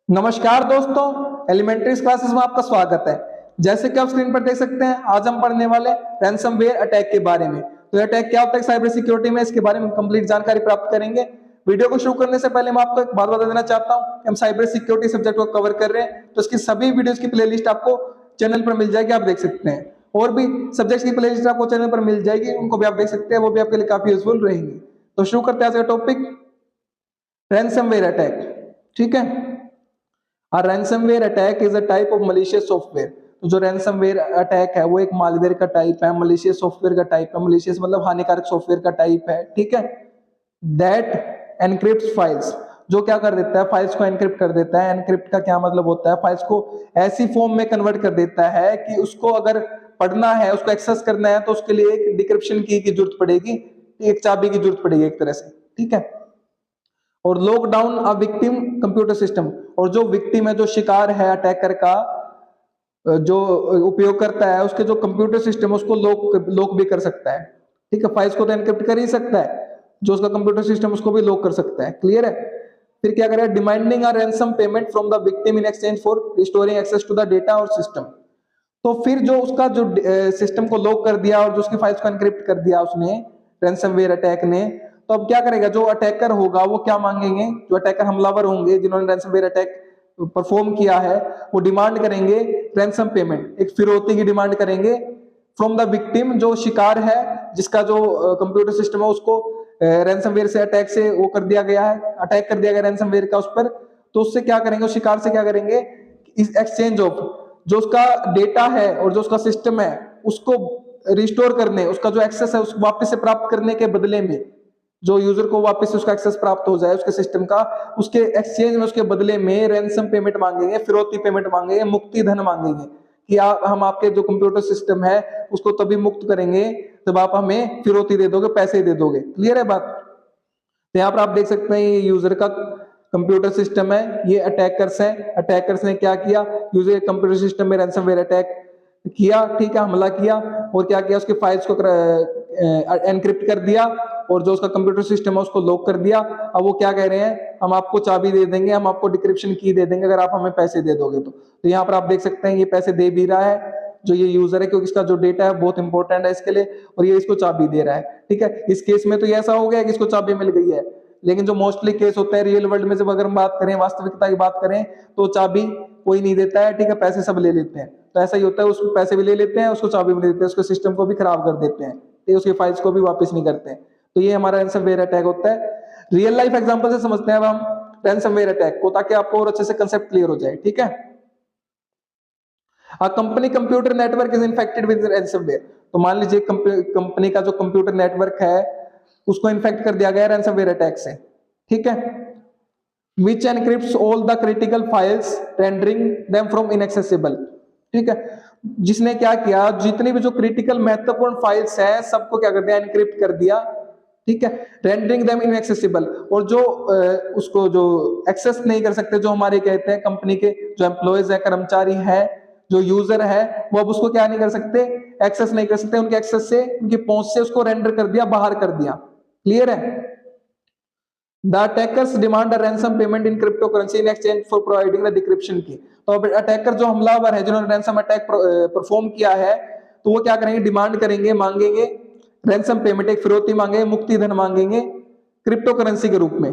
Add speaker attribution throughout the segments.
Speaker 1: नमस्कार दोस्तों, elementary classes में आपका स्वागत है। जैसे कि आप स्क्रीन पर देख सकते हैं, आज हम पढ़ने वाले रैंसमवेयर अटैक के बारे में। तो ये अटैक क्या होता है साइबर सिक्योरिटी में, इसके बारे में कंप्लीट जानकारी प्राप्त करेंगे। वीडियो को शुरू करने से पहले मैं आपको एक बात बता देना चाहता हूं कि हम साइबर सिक्योरिटी सब्जेक्ट को कवर कर रहे हैं, तो इसकी सभी वीडियोस की प्लेलिस्ट आपको चैनल पर मिल जाएगी, आप देख सकते हैं। और भी सब्जेक्ट्स की प्लेलिस्ट आपको चैनल पर मिल जाएगी, उनको भी आप देख सकते हैं, वो भी आपके लिए काफी यूजफुल रहेंगी। तो शुरू करते हैं आज का टॉपिक, रैंसमवेयर अटैक। ठीक है, A ransomware attack is a type of malicious software। तो जो रैंसमवेयर अटैक है वो एक मालवेयर का टाइप है, मलिशियस सॉफ्टवेयर का टाइप है। मलिशियस मतलब हानिकारक सॉफ्टवेयर का टाइप है। ठीक है, दैट एनक्रिप्ट्स फाइल्स, जो क्या कर देता है, फाइल्स को एनक्रिप्ट कर देता है। एनक्रिप्ट का क्या मतलब होता है, फाइल्स को ऐसी फॉर्म में कन्वर्ट कर देता है कि उसको अगर पढ़ना है, उसको एक्सेस करना है, तो उसके लिए एक डिक्रिप्शन की जरूरत पड़ेगी, एक चाबी की जरूरत पड़ेगी एक तरह से। ठीक है, और lock down a victim computer system, और जो विक्टिम है, जो शिकार है अटैकर का, जो उपयोग करता है, उसके जो कंप्यूटर सिस्टम उसको लॉक भी कर सकता है। ठीक है, फाइल्स को तो एनक्रिप्ट कर ही सकता है, जो उसका कंप्यूटर सिस्टम उसको भी लॉक कर सकता है। क्लियर है। फिर क्या करेगा, demanding a ransom payment from the victim in exchange for restoring access to the data और सिस्टम। तो फिर जो उसका जो सिस्टम को लॉक कर दिया और जो उसकी फाइल्स को एनक्रिप्ट कर दिया उसने, रैंसमवेयर अटैक ने, तो अब क्या करेगा, जो अटैकर होगा वो क्या मांगेंगे, जो अटैकर हमलावर होंगे जिन्होंने रैंसमवेयर अटैक परफॉर्म किया है, वो डिमांड करेंगे रैंसम पेमेंट, एक फिरौती की डिमांड करेंगे फ्रॉम द विक्टिम, जो शिकार है, जिसका जो कंप्यूटर सिस्टम है उसको रैंसमवेयर से अटैक से वो कर दिया गया है, अटैक कर दिया गया रैंसमवेयर का उस पर। तो उससे क्या करेंगे, उस शिकार से क्या करेंगे, इस एक्सचेंज ऑफ जो उसका डेटा है और जो उसका सिस्टम है उसको रिस्टोर करने, उसका जो एक्सेस है उसको वापस से प्राप्त करने के बदले में, जो यूजर को वापस उसका एक्सेस प्राप्त हो जाए उसके सिस्टम का, उसके एक्सचेंज में, उसके बदले में रैंसम पेमेंट मांगेंगे, फिरौती पेमेंट मांगेंगे, मुक्ति धन मांगेंगे कि हम आपके जो कंप्यूटर सिस्टम है उसको तभी मुक्त करेंगे जब आप हमें फिरौती दे दोगे, पैसे दे दोगे। क्लियर है बात। तो यहाँ पर आप देख सकते हैं ये यूजर का कंप्यूटर सिस्टम है, ये अटैकर्स हैं। अटैकर्स ने क्या किया, यूजर कंप्यूटर सिस्टम में रैंसमवेयर अटैक किया। ठीक है, हमला किया और क्या किया, उसके फाइल्स को एनक्रिप्ट कर दिया और जो उसका कंप्यूटर सिस्टम है उसको लॉक कर दिया। अब वो क्या कह रहे हैं, हम आपको चाबी दे देंगे, हम आपको डिक्रिप्शन की दे देंगे अगर आप हमें पैसे दे दोगे तो यहाँ पर आप देख सकते हैं ये पैसे दे भी रहा है जो ये यूजर है, क्योंकि इसका जो डेटा है बहुत इंपॉर्टेंट है इसके लिए, और ये इसको चाबी दे रहा है। ठीक है, इस केस में तो ये ऐसा हो गया कि इसको चाबी मिल गई है, लेकिन जो मोस्टली केस होता है रियल वर्ल्ड में, जब अगर हम बात करें, वास्तविकता की बात करें, तो चाबी कोई नहीं देता है। ठीक है, पैसे सब ले लेते हैं। तो ऐसा ही होता है, उसको पैसे भी ले लेते हैं, उसको चाबी भी ले देते हैं, उसके सिस्टम को भी खराब कर देते हैं, ठीक है, उसकी फाइल्स को भी वापस नहीं करते हैं। तो ये हमारा रैंसमवेयर अटैक होता है। रियल लाइफ एग्जांपल से समझते हैं अब हम रैंसमवेयर अटैक को, ताकि आपको और अच्छे से कंसेप्ट क्लियर हो जाए। ठीक है, company computer network is infected with ransomware. तो मान लीजिए कंपनी का जो कंप्यूटर नेटवर्क है उसको इन्फेक्ट कर दिया गया रैंसमवेयर अटैक से। ठीक है, which encrypts all the critical files rendering them from inaccessible। ठीक है, जिसने क्या किया, जितनी भी जो क्रिटिकल महत्वपूर्ण फाइल्स है सबको क्या कर दिया, एनक्रिप्ट कर दिया। ठीक है, रेंडरिंग देम इनएक्सेसिबल, और जो उसको जो एक्सेस नहीं कर सकते, जो हमारे कहते हैं कंपनी के जो एम्प्लॉयज है, कर्मचारी है, जो यूजर है, वो अब उसको क्या नहीं कर सकते, एक्सेस नहीं कर सकते, उनके एक्सेस से, उनकी पहुंच से उसको रेंडर कर दिया, बाहर कर दिया। क्लियर है। The attackers demand a ransom payment in cryptocurrency in exchange for providing the decryption key। तो अब अटैकर जो हमलावर है जिन्होंने रैंसम अटैक परफॉर्म किया है, तो वो क्या करेंगे, डिमांड करेंगे, मांगेंगे रैंसम पेमेंट, एक फिरौती मांगेंगे, मुक्ति धन मांगेंगे क्रिप्टो करेंसी के रूप में।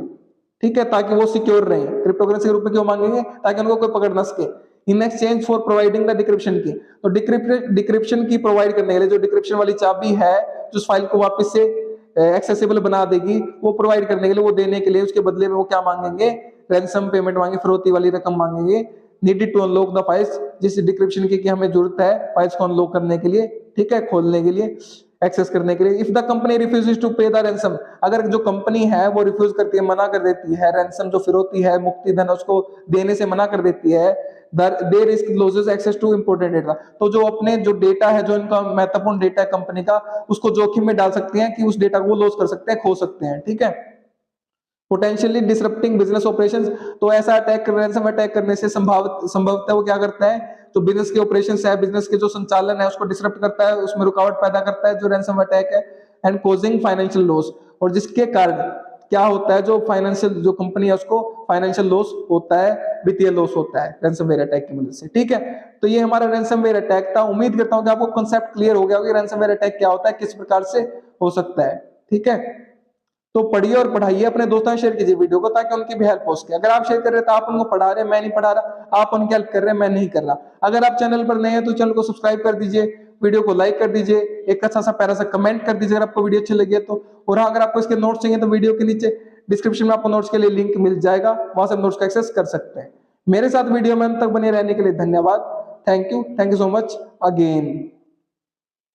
Speaker 1: ठीक है, ताकि वो सिक्योर रहे। क्रिप्टो करेंसी के रूप में क्यों मांगेंगे, ताकि उनको कोई पकड़ न सके। इन exchange for providing the decryption की, तो डिक्रिप्शन की प्रोवाइड करने के लिए, जो डिक्रिप्शन वाली चाबी है जो उस फाइल को वापस से एक्सेसिबल बना देगी, वो प्रोवाइड करने के लिए, वो देने के लिए, उसके बदले में वो क्या मांगेंगे, रैंसम पेमेंट मांगे, फिरौती वाली रकम मांगेंगे। Needed to unlock the files, जिस डिक्रिप्शन की हमें जरूरत है फाइल्स को अनलॉक करने के लिए। ठीक है, खोलने के लिए, एक्सेस करने के लिए। If the company refuses to pay the ransom, अगर जो कंपनी है वो रिफ्यूज करती है, मना कर देती है, रैंसम जो फिरौती है, मुक्ति धन उसको देने से मना कर देती है, they risk losses access to important data, तो जो अपने जो डेटा है, जो इनका महत्वपूर्ण डेटा है कंपनी का, उसको जोखिम में डाल सकते हैं कि उस डेटा को लॉस कर सकते हैं, खो सकते हैं। ठीक है, पोटेंशियली डिसरप्टिंग बिजनेस ऑपरेशंस, तो ऐसा अटैक, रैंसम अटैक करने से संभवतः वो क्या करता है, तो बिजनेस के ऑपरेशंस है, बिजनेस के जो संचालन है उसको डिसरप्ट करता है, उसमें रुकावट पैदा करता है जो रैंसम अटैक है। एंड कॉजिंग फाइनेंशियल लॉस, और जिसके कारण क्या होता है, जो फाइनेंशियल जो कंपनी है उसको फाइनेंशियल लॉस होता है, वित्तीय लॉस होता है रैंसमवेयर अटैक की मदद से। ठीक है, तो ये हमारा रैंसमवेयर अटैक था। उम्मीद करता हूं कि आपको कांसेप्ट क्लियर हो गया होगा कि रैंसमवेयर अटैक क्या होता है, किस प्रकार से हो सकता है। ठीक है, तो पढ़िए और पढ़ाइए, अपने दोस्तों में शेयर कीजिए वीडियो को ताकि उनकी भी हेल्प हो सके। अगर आप शेयर कर रहे हैं तो आप उनको पढ़ा रहे हैं, मैं नहीं पढ़ा रहा, आप उनकी हेल्प कर रहे हैं, मैं नहीं कर रहा। अगर आप चैनल पर नए हैं तो चैनल को सब्सक्राइब कर दीजिए, वीडियो को लाइक कर दीजिए, एक अच्छा सा प्यारा सा कमेंट कर दीजिए अगर आपको वीडियो अच्छी लगी है तो। और हाँ, अगर आपको इसके नोट्स चाहिए तो वीडियो के नीचे डिस्क्रिप्शन में आपको नोट्स के लिए लिंक मिल जाएगा, वहां से नोट्स का एक्सेस कर सकते हैं। मेरे साथ वीडियो में अंत तक बने रहने के लिए धन्यवाद। Thank you so much again.